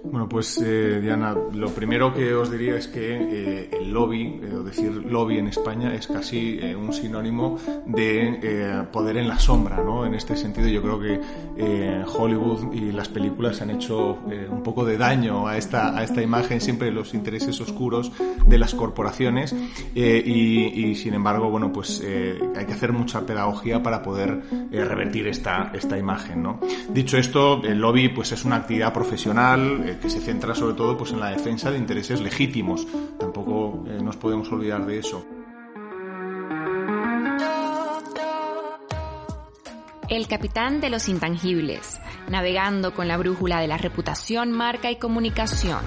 Bueno, pues Diana, lo primero que os diría es que el lobby, o decir lobby en España, es casi un sinónimo de poder en la sombra, ¿no? En este sentido yo creo que Hollywood y las películas han hecho un poco de daño a esta imagen, siempre los intereses oscuros de las corporaciones y sin embargo, bueno, pues hay que hacer mucha pedagogía para poder revertir esta imagen, ¿no? Dicho esto, el lobby pues es una actividad profesional que se centra sobre todo pues en la defensa de intereses legítimos. Tampoco nos podemos olvidar de eso. El capitán de los intangibles, navegando con la brújula de la reputación, marca y comunicación.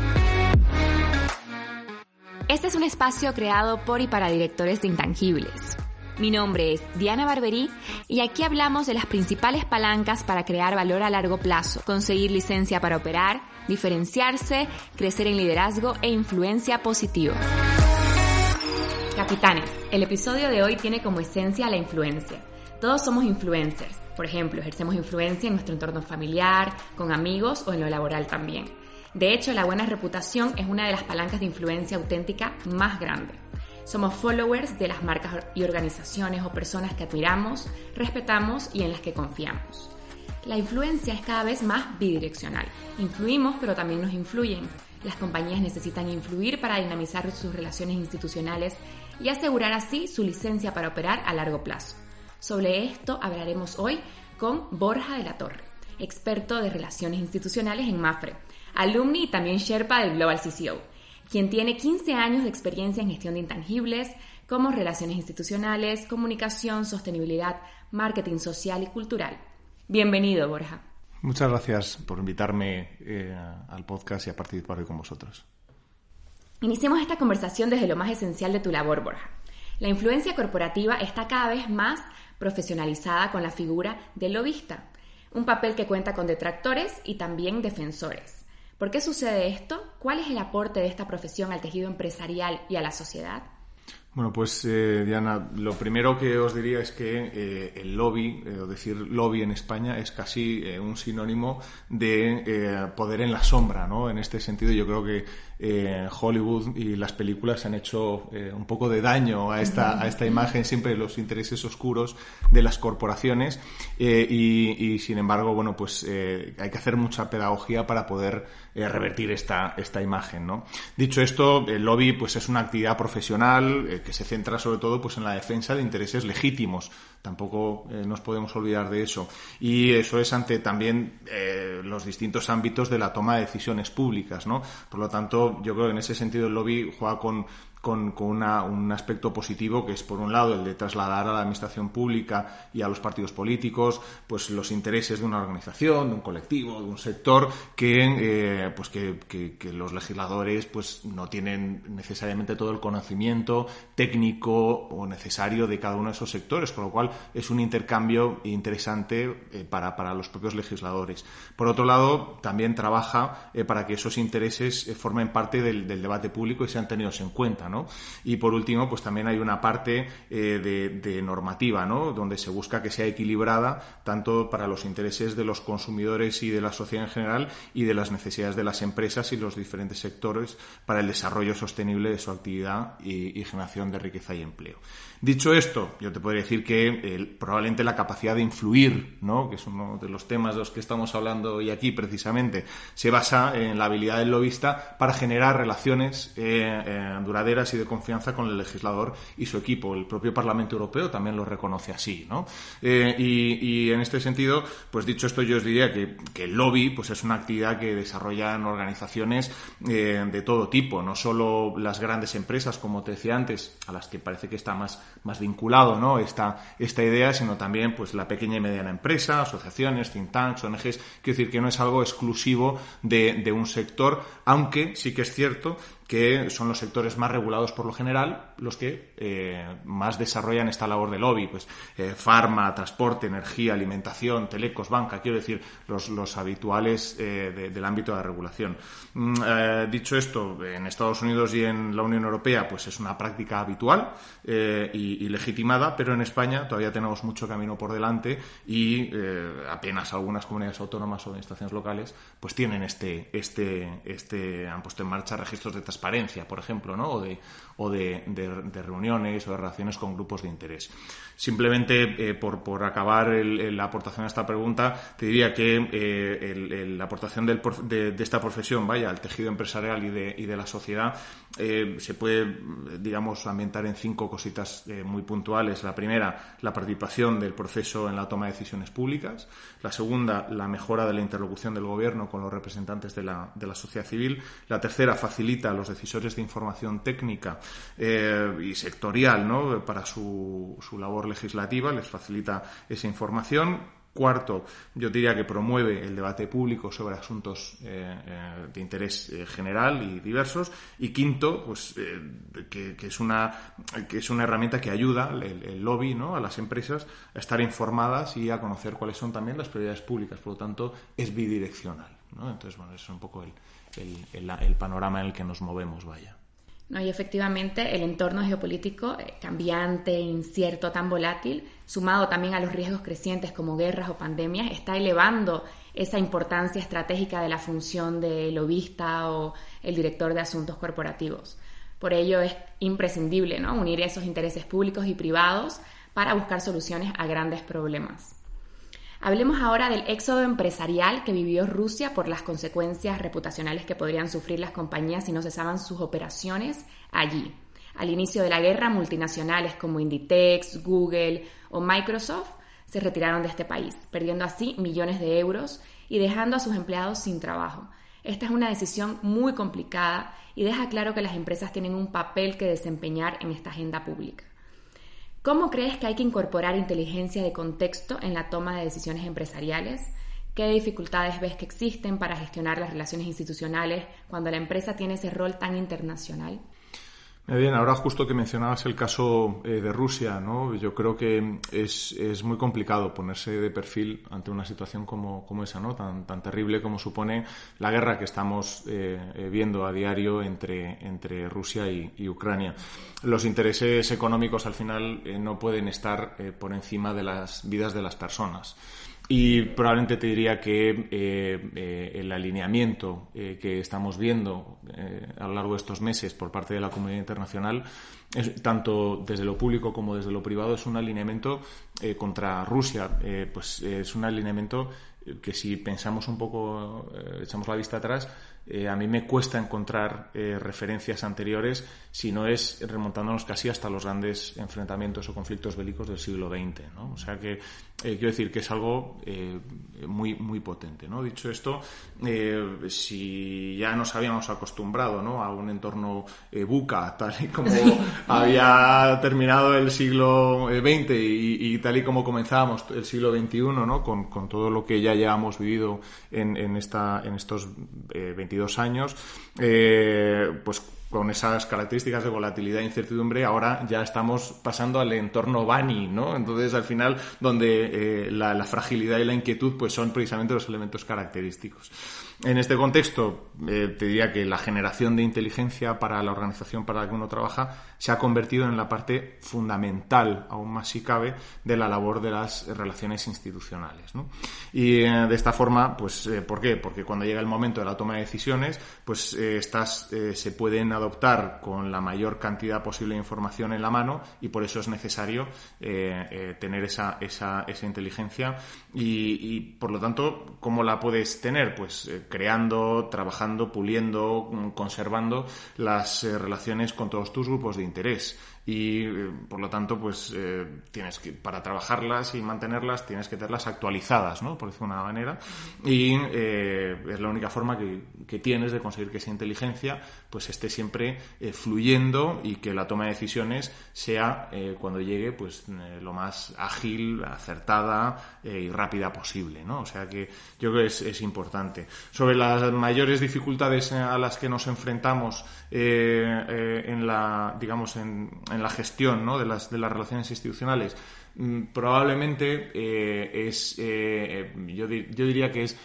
Este es un espacio creado por y para directores de intangibles. Mi nombre es Diana Barberí y aquí hablamos de las principales palancas para crear valor a largo plazo, conseguir licencia para operar, diferenciarse, crecer en liderazgo e influencia positiva. Capitanes, el episodio de hoy tiene como esencia la influencia. Todos somos influencers. Por ejemplo, ejercemos influencia en nuestro entorno familiar, con amigos o en lo laboral también. De hecho, la buena reputación es una de las palancas de influencia auténtica más grandes. Somos followers de las marcas y organizaciones o personas que admiramos, respetamos y en las que confiamos. La influencia es cada vez más bidireccional. Influimos, pero también nos influyen. Las compañías necesitan influir para dinamizar sus relaciones institucionales y asegurar así su licencia para operar a largo plazo. Sobre esto hablaremos hoy con Borja de la Torre, experto de relaciones institucionales en Mapfre, alumni y también Sherpa del Global CCO, quien tiene 15 años de experiencia en gestión de intangibles como relaciones institucionales, comunicación, sostenibilidad, marketing social y cultural. Bienvenido, Borja. Muchas gracias por invitarme al podcast y a participar hoy con vosotros. Iniciemos esta conversación desde lo más esencial de tu labor, Borja. La influencia corporativa está cada vez más profesionalizada con la figura del lobista, un papel que cuenta con detractores y también defensores. ¿Por qué sucede esto? ¿Cuál es el aporte de esta profesión al tejido empresarial y a la sociedad? Bueno, pues Diana, lo primero que os diría es que el lobby, o decir lobby en España, es casi un sinónimo de poder en la sombra, ¿no? En este sentido yo creo que Hollywood y las películas han hecho un poco de daño a esta imagen, siempre los intereses oscuros de las corporaciones y sin embargo, bueno, pues hay que hacer mucha pedagogía para poder revertir esta imagen, ¿no? Dicho esto, el lobby pues es una actividad profesional que se centra sobre todo pues en la defensa de intereses legítimos. Tampoco nos podemos olvidar de eso. Y eso es ante también los distintos ámbitos de la toma de decisiones públicas, ¿no? Por lo tanto, yo creo que en ese sentido el lobby juega con un aspecto positivo, que es por un lado el de trasladar a la administración pública y a los partidos políticos pues los intereses de una organización, de un colectivo, de un sector que los legisladores pues no tienen necesariamente todo el conocimiento técnico o necesario de cada uno de esos sectores, con lo cual es un intercambio interesante para los propios legisladores. Por otro lado, también trabaja para que esos intereses formen parte del debate público y sean tenidos en cuenta, ¿no? Y por último, pues también hay una parte de normativa, ¿no? Donde se busca que sea equilibrada tanto para los intereses de los consumidores y de la sociedad en general y de las necesidades de las empresas y los diferentes sectores para el desarrollo sostenible de su actividad y generación de riqueza y empleo. Dicho esto, yo te podría decir que probablemente la capacidad de influir, ¿no? Que es uno de los temas de los que estamos hablando hoy aquí precisamente, se basa en la habilidad del lobista para generar relaciones duraderas y de confianza con el legislador y su equipo. El propio Parlamento Europeo también lo reconoce así, ¿no? Y en este sentido, pues dicho esto, yo os diría que el lobby pues es una actividad que desarrollan organizaciones de todo tipo, no solo las grandes empresas, como te decía antes, a las que parece que está más vinculado, ¿no? esta idea, sino también pues la pequeña y mediana empresa, asociaciones, think tanks, ONGs. Quiero decir que no es algo exclusivo de un sector, aunque sí que es cierto que son los sectores más regulados por lo general, los que más desarrollan esta labor de lobby, pues farma, transporte, energía, alimentación, telecos, banca, quiero decir, los habituales del ámbito de la regulación. Dicho esto, en Estados Unidos y en la Unión Europea pues es una práctica habitual y legitimada, pero en España todavía tenemos mucho camino por delante y apenas algunas comunidades autónomas o administraciones locales pues tienen han puesto en marcha registros de transparencia, por ejemplo, ¿no? o de reuniones o de relaciones con grupos de interés. Simplemente, por acabar la aportación a esta pregunta, te diría que la aportación de esta profesión, al tejido empresarial y de la sociedad, se puede, digamos, ambientar en 5 cositas muy puntuales. La primera, la participación del proceso en la toma de decisiones públicas. La segunda, la mejora de la interlocución del gobierno con los representantes de la sociedad civil. La tercera, facilita a los decisores de información técnica y sectorial, ¿no? Para su labor legislativa, les facilita esa información. Cuarto, yo diría que promueve el debate público sobre asuntos de interés general y diversos. Y quinto, pues que es una herramienta que ayuda, el lobby, ¿no? A las empresas a estar informadas y a conocer cuáles son también las prioridades públicas. Por lo tanto, es bidireccional, ¿no? Entonces, bueno, eso es un poco el panorama en el que nos movemos, No, y efectivamente el entorno geopolítico cambiante, incierto, tan volátil, sumado también a los riesgos crecientes como guerras o pandemias, está elevando esa importancia estratégica de la función de lobista o el director de asuntos corporativos. Por ello es imprescindible, ¿no?, unir esos intereses públicos y privados para buscar soluciones a grandes problemas. Hablemos ahora del éxodo empresarial que vivió Rusia por las consecuencias reputacionales que podrían sufrir las compañías si no cesaban sus operaciones allí. Al inicio de la guerra, multinacionales como Inditex, Google o Microsoft se retiraron de este país, perdiendo así millones de euros y dejando a sus empleados sin trabajo. Esta es una decisión muy complicada y deja claro que las empresas tienen un papel que desempeñar en esta agenda pública. ¿Cómo crees que hay que incorporar inteligencia de contexto en la toma de decisiones empresariales? ¿Qué dificultades ves que existen para gestionar las relaciones institucionales cuando la empresa tiene ese rol tan internacional? Bien, ahora justo que mencionabas el caso de Rusia, ¿no? Yo creo que es muy complicado ponerse de perfil ante una situación como esa, ¿no? Tan terrible como supone la guerra que estamos viendo a diario entre Rusia y Ucrania. Los intereses económicos al final no pueden estar por encima de las vidas de las personas. Y probablemente te diría que el alineamiento que estamos viendo a lo largo de estos meses por parte de la comunidad internacional, tanto desde lo público como desde lo privado, es un alineamiento contra Rusia. Pues es un alineamiento que, si pensamos un poco, echamos la vista atrás, a mí me cuesta encontrar referencias anteriores, si no es remontándonos casi hasta los grandes enfrentamientos o conflictos bélicos del siglo XX, ¿no? O sea que quiero decir que es algo muy, muy potente, ¿no? Dicho esto, si ya nos habíamos acostumbrado, ¿no?, a un entorno buca, tal y como había terminado el siglo XX y tal y como comenzábamos el siglo XXI, ¿no?, con todo lo que ya llevamos vivido en estos 22 años, pues con esas características de volatilidad e incertidumbre, ahora ya estamos pasando al entorno Bani, ¿no? Entonces, al final, donde la fragilidad y la inquietud pues son precisamente los elementos característicos. En este contexto, te diría que la generación de inteligencia para la organización para la que uno trabaja se ha convertido en la parte fundamental, aún más si cabe, de la labor de las relaciones institucionales, ¿no? Y de esta forma, pues, ¿por qué? Porque cuando llega el momento de la toma de decisiones, pues estas se pueden adoptar con la mayor cantidad posible de información en la mano, y por eso es necesario tener esa inteligencia y por lo tanto, ¿cómo la puedes tener? Pues creando, trabajando, puliendo, conservando las relaciones con todos tus grupos de interés. y por lo tanto pues tienes que, para trabajarlas y mantenerlas, tienes que tenerlas actualizadas, ¿no? Por decirlo de una manera, y es la única forma que tienes de conseguir que esa inteligencia pues esté siempre fluyendo y que la toma de decisiones sea cuando llegue pues lo más ágil, acertada y rápida posible, ¿no? O sea que yo creo que es importante. Sobre las mayores dificultades a las que nos enfrentamos en la, digamos, en la gestión, ¿no? de las relaciones institucionales, probablemente yo diría que es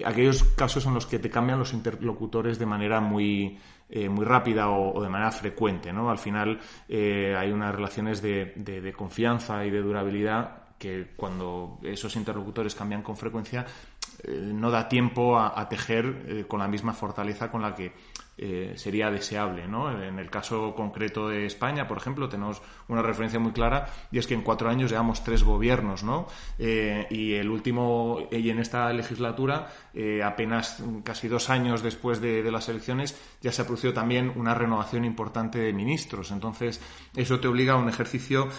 aquellos casos en los que te cambian los interlocutores de manera muy rápida o de manera frecuente, ¿no? Al final hay unas relaciones de confianza y de durabilidad que cuando esos interlocutores cambian con frecuencia no da tiempo a tejer con la misma fortaleza con la que sería deseable, ¿no? En el caso concreto de España, por ejemplo, tenemos una referencia muy clara y es que en 4 años llevamos 3 gobiernos, ¿no? Y el último, y en esta legislatura, apenas casi 2 años después de las elecciones, ya se ha producido también una renovación importante de ministros. Entonces, eso te obliga a un ejercicio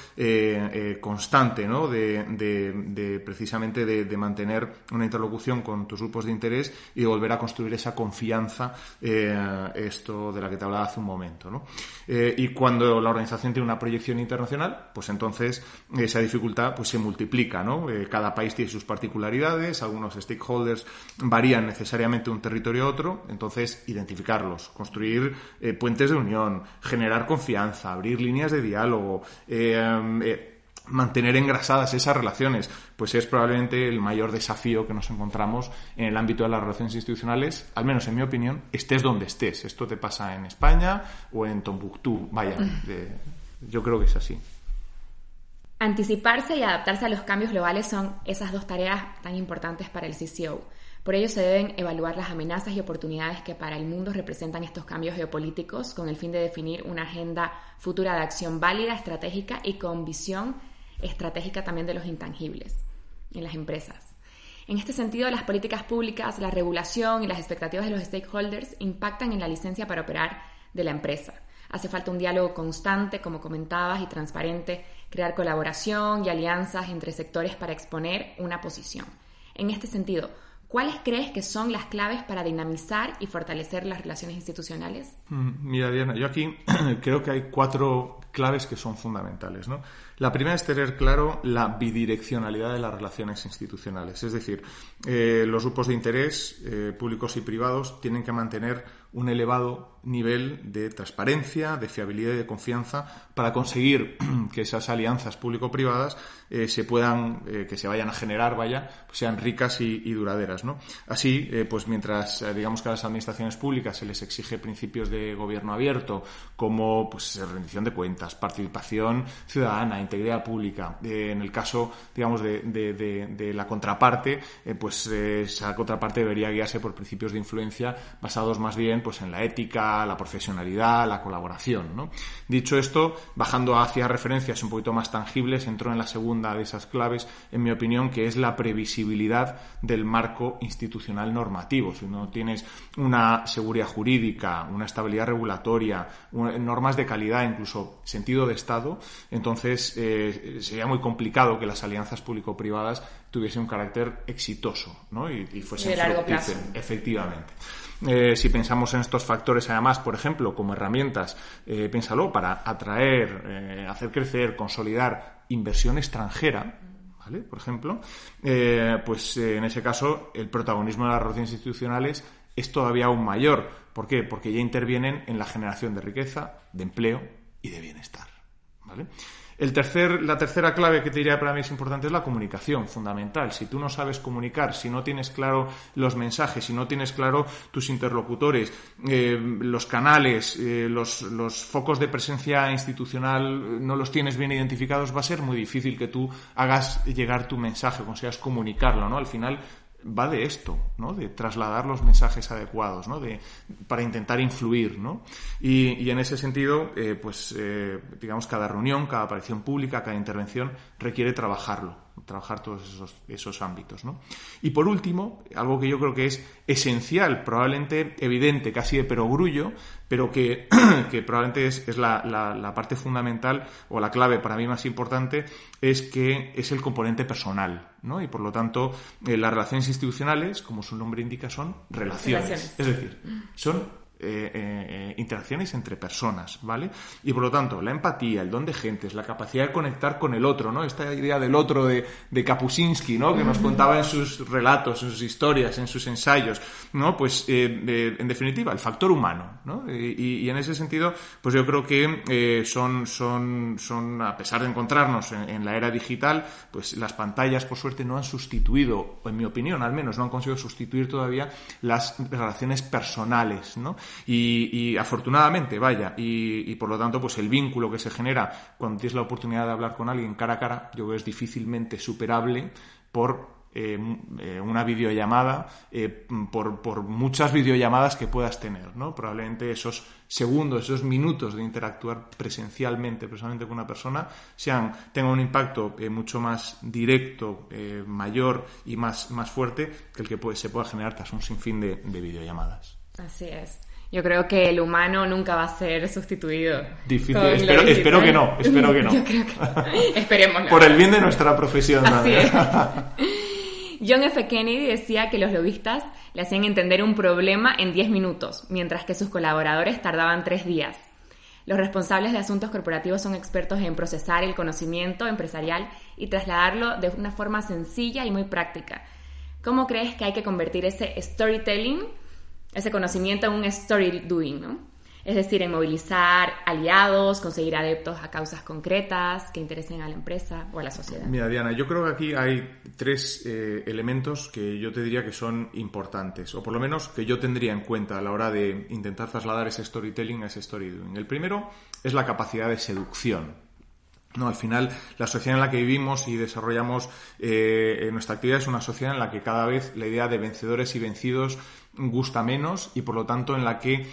constante, ¿no? De precisamente de mantener una interlocución con tus grupos de interés y de volver a construir esa confianza esto de la que te hablaba hace un momento, ¿no? Y cuando la organización tiene una proyección internacional, pues entonces esa dificultad pues se multiplica, ¿no? Cada país tiene sus particularidades, algunos stakeholders varían necesariamente de un territorio a otro, entonces identificarlos, construir puentes de unión, generar confianza, abrir líneas de diálogo, mantener engrasadas esas relaciones, pues es probablemente el mayor desafío que nos encontramos en el ámbito de las relaciones institucionales, al menos en mi opinión, estés donde estés. Esto te pasa en España o en Tombuctú, vaya, yo creo que es así. Anticiparse y adaptarse a los cambios globales son esas 2 tareas tan importantes para el CCO. Por ello se deben evaluar las amenazas y oportunidades que para el mundo representan estos cambios geopolíticos con el fin de definir una agenda futura de acción válida, estratégica y con visión estratégica también de los intangibles en las empresas. En este sentido, las políticas públicas, la regulación y las expectativas de los stakeholders impactan en la licencia para operar de la empresa. Hace falta un diálogo constante, como comentabas, y transparente, crear colaboración y alianzas entre sectores para exponer una posición. En este sentido, ¿cuáles crees que son las claves para dinamizar y fortalecer las relaciones institucionales? Mira, Diana, yo aquí creo que hay 4 claves que son fundamentales, ¿no? La primera es tener claro la bidireccionalidad de las relaciones institucionales. Es decir, los grupos de interés, públicos y privados, tienen que mantener un elevado nivel de transparencia, de fiabilidad y de confianza para conseguir que esas alianzas público-privadas que se vayan a generar, pues sean ricas y duraderas, ¿no? Así, pues mientras digamos que a las administraciones públicas se les exige principios de gobierno abierto, como pues rendición de cuentas, participación ciudadana, integridad pública. En el caso, digamos, de la contraparte, pues esa contraparte debería guiarse por principios de influencia basados más bien pues en la ética, la profesionalidad, la colaboración, ¿no? Dicho esto, bajando hacia referencias un poquito más tangibles, entro en la segunda de esas claves, en mi opinión, que es la previsibilidad del marco institucional normativo. Si no tienes una seguridad jurídica, una estabilidad regulatoria, normas de calidad, incluso sentido de Estado, entonces sería muy complicado que las alianzas público-privadas tuviesen un carácter exitoso, ¿no? y fuesen de largo plazo. Efectivamente. Si pensamos en estos factores, además, por ejemplo, como herramientas, piénsalo, para atraer, hacer crecer, consolidar inversión extranjera, ¿vale? Por ejemplo, pues en ese caso el protagonismo de las relaciones institucionales es todavía aún mayor. ¿Por qué? Porque ya intervienen en la generación de riqueza, de empleo y de bienestar, ¿vale? La tercera clave que te diría para mí es importante es la comunicación, fundamental. Si tú no sabes comunicar, si no tienes claro los mensajes, si no tienes claro tus interlocutores, los canales, los focos de presencia institucional no los tienes bien identificados, va a ser muy difícil que tú hagas llegar tu mensaje, consigas comunicarlo, ¿no? Al final va de esto, ¿no? De trasladar los mensajes adecuados, ¿no? Para intentar influir, ¿no? Y en ese sentido, digamos, cada reunión, cada aparición pública, cada intervención requiere trabajarlo. trabajar todos esos ámbitos, ¿no? Y por último, algo que yo creo que es esencial, probablemente evidente, casi de perogrullo, pero que probablemente es la parte fundamental o la clave para mí más importante, es que es el componente personal, ¿no? Y por lo tanto, las relaciones institucionales, como su nombre indica, son relaciones. Es decir, son interacciones entre personas, ¿vale? Y por lo tanto, la empatía, el don de gentes, la capacidad de conectar con el otro, ¿no? Esta idea del otro de Kapuscinski, ¿no? Que nos contaba en sus relatos, en sus historias, en sus ensayos, ¿no? Pues en definitiva, el factor humano, ¿no? Y en ese sentido, pues yo creo que son a pesar de encontrarnos en la era digital, pues las pantallas, por suerte, no han sustituido, o en mi opinión al menos, no han conseguido sustituir todavía las relaciones personales, ¿no? Y afortunadamente, y por lo tanto, pues el vínculo que se genera cuando tienes la oportunidad de hablar con alguien cara a cara, yo creo que es difícilmente superable por una videollamada, por muchas videollamadas que puedas tener, ¿no? Probablemente esos segundos, esos minutos de interactuar presencialmente con una persona tengan un impacto mucho más directo, mayor y más fuerte que el que se pueda generar tras un sinfín de videollamadas. Así es. Yo creo que el humano nunca va a ser sustituido. Difícil. Espero que no. Yo creo que esperemos. Por el bien de nuestra profesión. Así es. John F. Kennedy decía que los lobistas le hacían entender un problema en 10 minutos, mientras que sus colaboradores tardaban 3 días. Los responsables de asuntos corporativos son expertos en procesar el conocimiento empresarial y trasladarlo de una forma sencilla y muy práctica. ¿Cómo crees que hay que convertir ese storytelling, ese conocimiento, en un story doing, ¿no? Es decir, en movilizar aliados, conseguir adeptos a causas concretas que interesen a la empresa o a la sociedad? Mira, Diana, yo creo que aquí hay 3 elementos que yo te diría que son importantes, o por lo menos que yo tendría en cuenta a la hora de intentar trasladar ese storytelling a ese story doing. El primero es la capacidad de seducción. No, al final, la sociedad en la que vivimos y desarrollamos nuestra actividad es una sociedad en la que cada vez la idea de vencedores y vencidos gusta menos, y por lo tanto en la que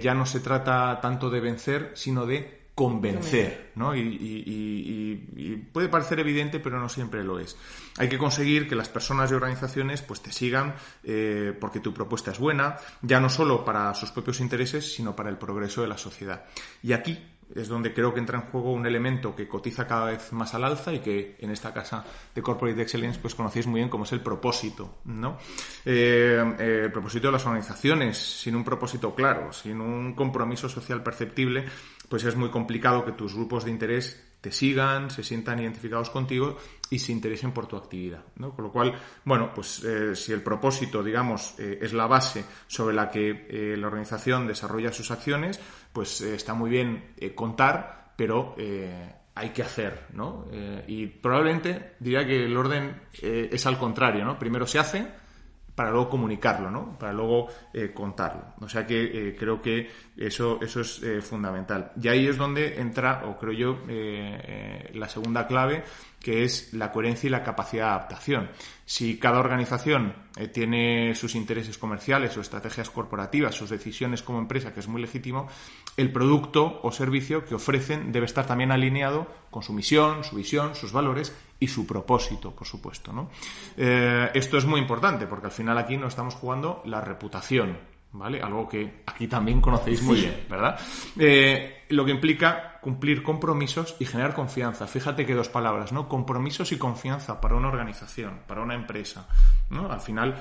ya no se trata tanto de vencer, sino de convencer, ¿no? Y puede parecer evidente, pero no siempre lo es. Hay que conseguir que las personas y organizaciones pues te sigan porque tu propuesta es buena, ya no solo para sus propios intereses, sino para el progreso de la sociedad. Y aquí es donde creo que entra en juego un elemento que cotiza cada vez más al alza y que en esta casa de Corporate Excellence pues conocéis muy bien, como es el propósito, ¿no? El propósito de las organizaciones. Sin un propósito claro, sin un compromiso social perceptible, pues es muy complicado que tus grupos de interés te sigan, se sientan identificados contigo y se interesen por tu actividad, ¿no? Con lo cual, bueno, pues si el propósito, digamos, es la base sobre la que la organización desarrolla sus acciones, pues está muy bien contar, pero hay que hacer, ¿no? Y probablemente diría que el orden es al contrario, ¿no? Primero se hace para luego comunicarlo, ¿no? Para luego contarlo. O sea que creo que eso es fundamental. Y ahí es donde entra, o creo yo, la segunda clave, que es la coherencia y la capacidad de adaptación. Si cada organización tiene sus intereses comerciales o estrategias corporativas, sus decisiones como empresa, que es muy legítimo, el producto o servicio que ofrecen debe estar también alineado con su misión, su visión, sus valores y su propósito, por supuesto, ¿no? Esto es muy importante porque al final aquí nos estamos jugando la reputación, ¿vale? Algo que aquí también conocéis muy bien, ¿verdad? Lo que implica cumplir compromisos y generar confianza. Fíjate que 2 palabras, ¿no? Compromisos y confianza para una organización, para una empresa, ¿no? Al final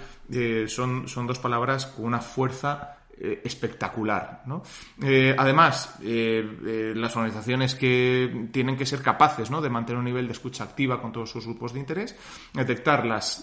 son 2 palabras con una fuerza espectacular, ¿no? Además, las organizaciones que tienen que ser capaces, ¿no?, de mantener un nivel de escucha activa con todos sus grupos de interés, detectar las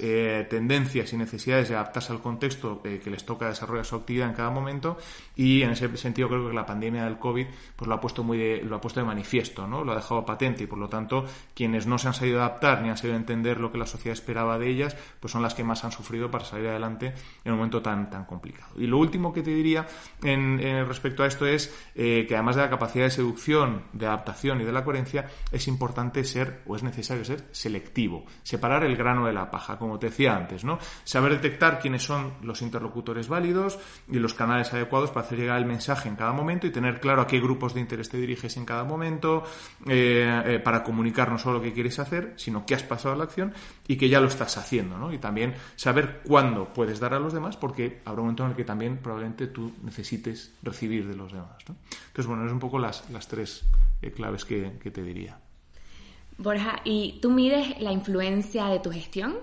tendencias y necesidades de adaptarse al contexto que les toca desarrollar su actividad en cada momento, y en ese sentido creo que la pandemia del COVID pues lo ha puesto de manifiesto, ¿no? Lo ha dejado patente, y por lo tanto quienes no se han sabido adaptar ni han sabido entender lo que la sociedad esperaba de ellas, pues son las que más han sufrido para salir adelante en un momento tan complicado. Y lo último que te diría diría respecto a esto es que además de la capacidad de seducción, de adaptación y de la coherencia, es importante es necesario ser selectivo, separar el grano de la paja, como te decía antes, ¿no? Saber detectar quiénes son los interlocutores válidos y los canales adecuados para hacer llegar el mensaje en cada momento y tener claro a qué grupos de interés te diriges en cada momento, para comunicar no solo lo que quieres hacer, sino que has pasado a la acción y que ya lo estás haciendo, ¿no? Y también saber cuándo puedes dar a los demás, porque habrá un momento en el que también probablemente tú necesites recibir de los demás, ¿no? Entonces, bueno, es un poco las tres claves que te diría. Borja, ¿y tú mides la influencia de tu gestión?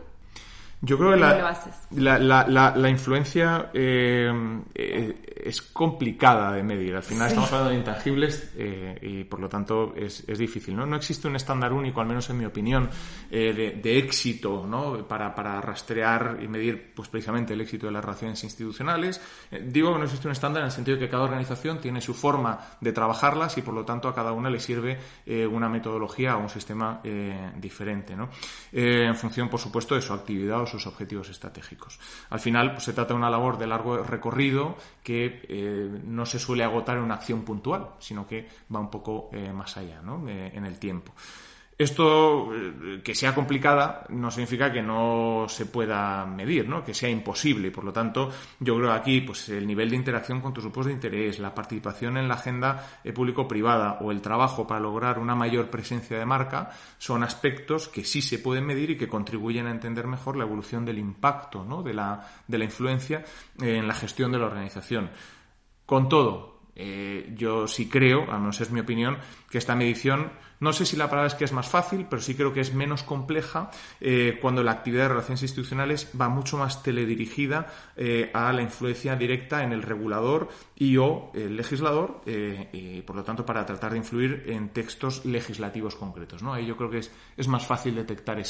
Yo creo que ¿Cómo lo haces? la influencia es complicada de medir. Al final estamos hablando de intangibles y por lo tanto es difícil, ¿no? No existe un estándar único, al menos en mi opinión, de éxito, ¿no? Para rastrear y medir pues precisamente el éxito de las relaciones institucionales. Digo que no existe un estándar en el sentido de que cada organización tiene su forma de trabajarlas y por lo tanto a cada una le sirve una metodología o un sistema diferente, ¿no? En función, por supuesto, de su actividad o sus objetivos estratégicos. Al final, pues, se trata de una labor de largo recorrido que no se suele agotar en una acción puntual, sino que va un poco más allá, ¿no? En el tiempo. Esto, que sea complicada, no significa que no se pueda medir, ¿no? Que sea imposible. Y por lo tanto, yo creo que aquí pues, el nivel de interacción con tus grupos de interés, la participación en la agenda público-privada o el trabajo para lograr una mayor presencia de marca son aspectos que sí se pueden medir y que contribuyen a entender mejor la evolución del impacto, ¿no? de la influencia en la gestión de la organización. Con todo, yo sí creo, al menos es mi opinión, que esta medición, no sé si la palabra es que es más fácil, pero sí creo que es menos compleja cuando la actividad de relaciones institucionales va mucho más teledirigida a la influencia directa en el regulador y o el legislador y por lo tanto para tratar de influir en textos legislativos concretos, ¿no? Ahí yo creo que es más fácil detectar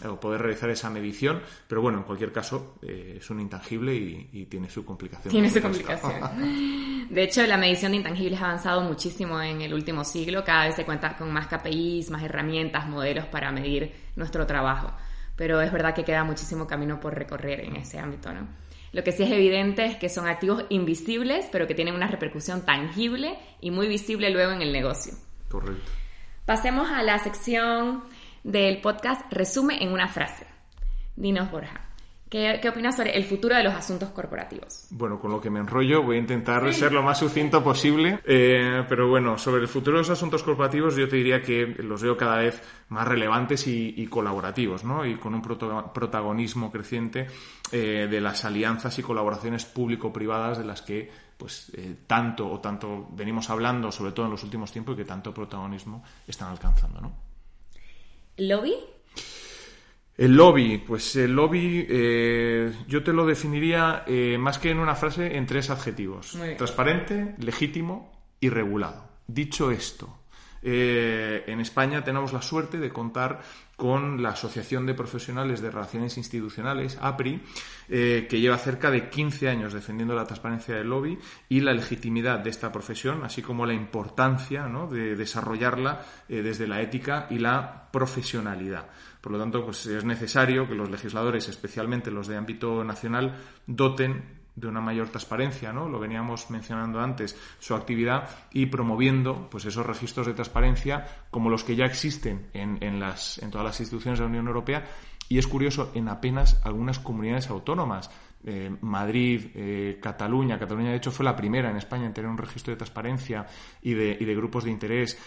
o poder realizar esa medición, pero bueno, en cualquier caso es un intangible y tiene su complicación. Tiene su complicación. De hecho, la medición de intangibles ha avanzado muchísimo en el último siglo. Cada vez se cuenta con más KPIs, más herramientas, modelos para medir nuestro trabajo. Pero es verdad que queda muchísimo camino por recorrer en ese ámbito, ¿no? Lo que sí es evidente es que son activos invisibles, pero que tienen una repercusión tangible y muy visible luego en el negocio. Correcto. Pasemos a la sección del podcast Resume en una frase. Dinos, Borja, ¿qué opinas sobre el futuro de los asuntos corporativos? Bueno, con lo que me enrollo voy a intentar ser lo más sucinto posible, pero bueno, sobre el futuro de los asuntos corporativos yo te diría que los veo cada vez más relevantes y colaborativos, ¿no? Y con un protagonismo creciente de las alianzas y colaboraciones público-privadas de las que pues tanto venimos hablando, sobre todo en los últimos tiempos, y que tanto protagonismo están alcanzando, ¿no? ¿Lobby? El lobby, yo te lo definiría más que en una frase en 3 adjetivos: transparente, legítimo y regulado. Dicho esto, en España tenemos la suerte de contar con la Asociación de Profesionales de Relaciones Institucionales, APRI, que lleva cerca de 15 años defendiendo la transparencia del lobby y la legitimidad de esta profesión, así como la importancia, ¿no?, de desarrollarla desde la ética y la profesionalidad. Por lo tanto, pues es necesario que los legisladores, especialmente los de ámbito nacional, doten de una mayor transparencia, ¿no? Lo veníamos mencionando antes, su actividad, y promoviendo pues esos registros de transparencia como los que ya existen en todas las instituciones de la Unión Europea, y es curioso, en apenas algunas comunidades autónomas. Madrid, Cataluña de hecho fue la primera en España en tener un registro de transparencia y de grupos de interés.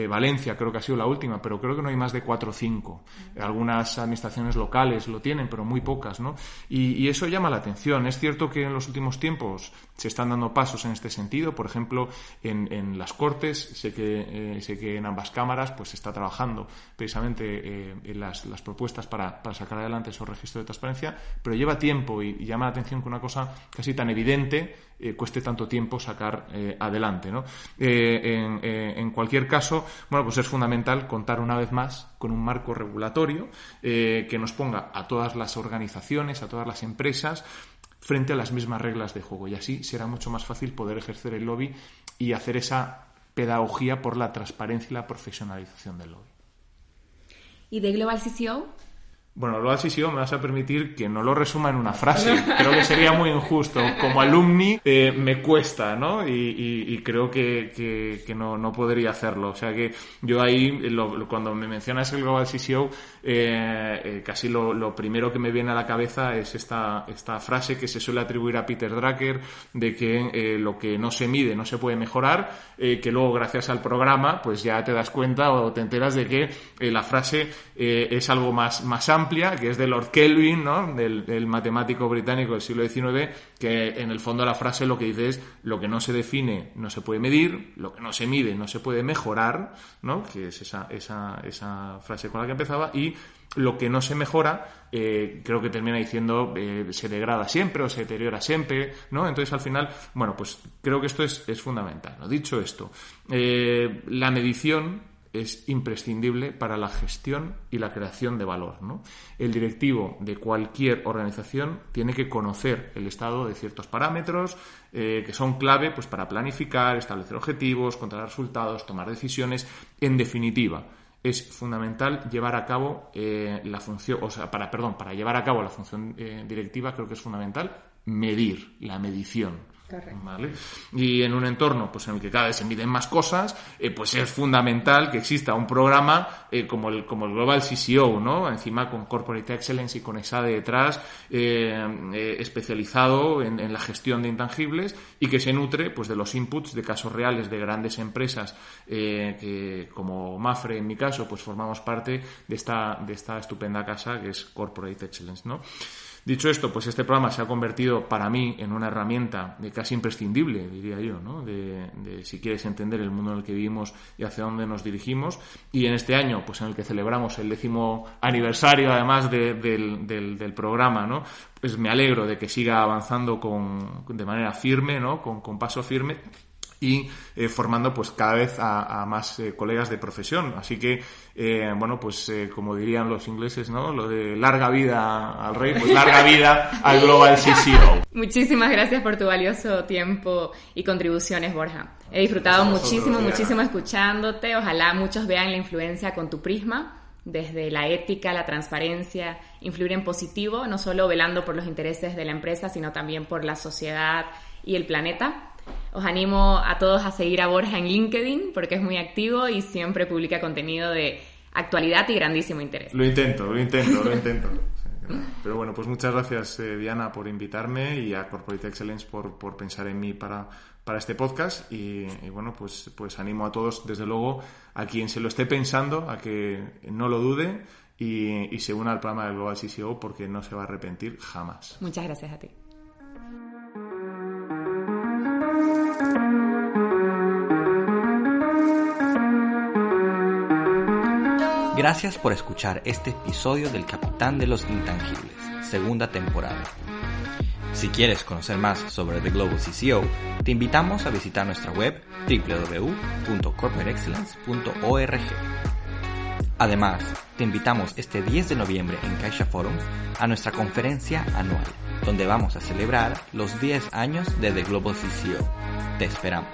Valencia creo que ha sido la última, pero creo que no hay más de 4 o 5. Algunas administraciones locales lo tienen, pero muy pocas, ¿no? Y eso llama la atención. Es cierto que en los últimos tiempos se están dando pasos en este sentido. Por ejemplo, en las Cortes sé que en ambas cámaras pues se está trabajando precisamente en las propuestas para sacar adelante esos registros de transparencia, pero lleva tiempo. Y llama la atención que una cosa casi tan evidente cueste tanto tiempo sacar adelante, ¿no? En cualquier caso, bueno, pues es fundamental contar una vez más con un marco regulatorio que nos ponga a todas las organizaciones, a todas las empresas, frente a las mismas reglas de juego, y así será mucho más fácil poder ejercer el lobby y hacer esa pedagogía por la transparencia y la profesionalización del lobby. ¿Y de Global CCO? Bueno, Global CCO me vas a permitir que no lo resuma en una frase. Creo que sería muy injusto. Como alumni me cuesta, ¿no? Y creo que no podría hacerlo. O sea que yo ahí, cuando me mencionas el Global CCO, casi lo primero que me viene a la cabeza es esta frase que se suele atribuir a Peter Drucker de que lo que no se mide no se puede mejorar, que luego gracias al programa pues ya te das cuenta o te enteras de que la frase es algo más amplia, que es de Lord Kelvin, ¿no? del matemático británico del siglo XIX, que en el fondo la frase lo que dice es: lo que no se define no se puede medir, lo que no se mide no se puede mejorar, ¿no? Que es esa frase con la que empezaba, y lo que no se mejora, creo que termina diciendo se degrada siempre o se deteriora siempre, ¿no? Entonces, al final, bueno, pues creo que esto es fundamental, ¿no? Dicho esto, la medición es imprescindible para la gestión y la creación de valor, ¿no? El directivo de cualquier organización tiene que conocer el estado de ciertos parámetros que son clave pues para planificar, establecer objetivos, controlar resultados, tomar decisiones. En definitiva, es fundamental llevar a cabo la función, para llevar a cabo la función directiva, creo que es fundamental medir, la medición. Correcto. ¿Vale? Y en un entorno pues en el que cada vez se miden más cosas, pues es fundamental que exista un programa como el Global CCO, ¿no? Encima con Corporate Excellence y con ESADE detrás, especializado en la gestión de intangibles, y que se nutre pues de los inputs de casos reales de grandes empresas que, como Mapfre en mi caso, pues formamos parte de esta estupenda casa que es Corporate Excellence, ¿no? Dicho esto, pues este programa se ha convertido para mí en una herramienta casi imprescindible, diría yo, ¿no? De si quieres entender el mundo en el que vivimos y hacia dónde nos dirigimos. Y en este año, pues en el que celebramos el 10º aniversario, además del programa, ¿no? Pues me alegro de que siga avanzando de manera firme, ¿no? Con paso firme, y formando pues cada vez a más colegas de profesión. Así que, bueno, pues como dirían los ingleses, ¿no? Lo de larga vida al rey, pues larga vida al Global CCO. Muchísimas gracias por tu valioso tiempo y contribuciones, Borja. He disfrutado muchísimo escuchándote. Ojalá muchos vean la influencia con tu prisma, desde la ética, la transparencia, influir en positivo, no solo velando por los intereses de la empresa, sino también por la sociedad y el planeta. Os animo a todos a seguir a Borja en LinkedIn porque es muy activo y siempre publica contenido de actualidad y grandísimo interés. Lo intento. Pero bueno, pues muchas gracias, Diana, por invitarme, y a Corporate Excellence por pensar en mí para este podcast. Y bueno, pues animo a todos, desde luego, a quien se lo esté pensando, a que no lo dude y se una al programa del Global CCO, porque no se va a arrepentir jamás. Muchas gracias a ti. Gracias por escuchar este episodio del Capitán de los Intangibles, segunda temporada. Si quieres conocer más sobre The Global CCO, te invitamos a visitar nuestra web www.corporateexcellence.org. Además, te invitamos este 10 de noviembre en Caixa Forum a nuestra conferencia anual, donde vamos a celebrar los 10 años de The Global CCO. Te esperamos.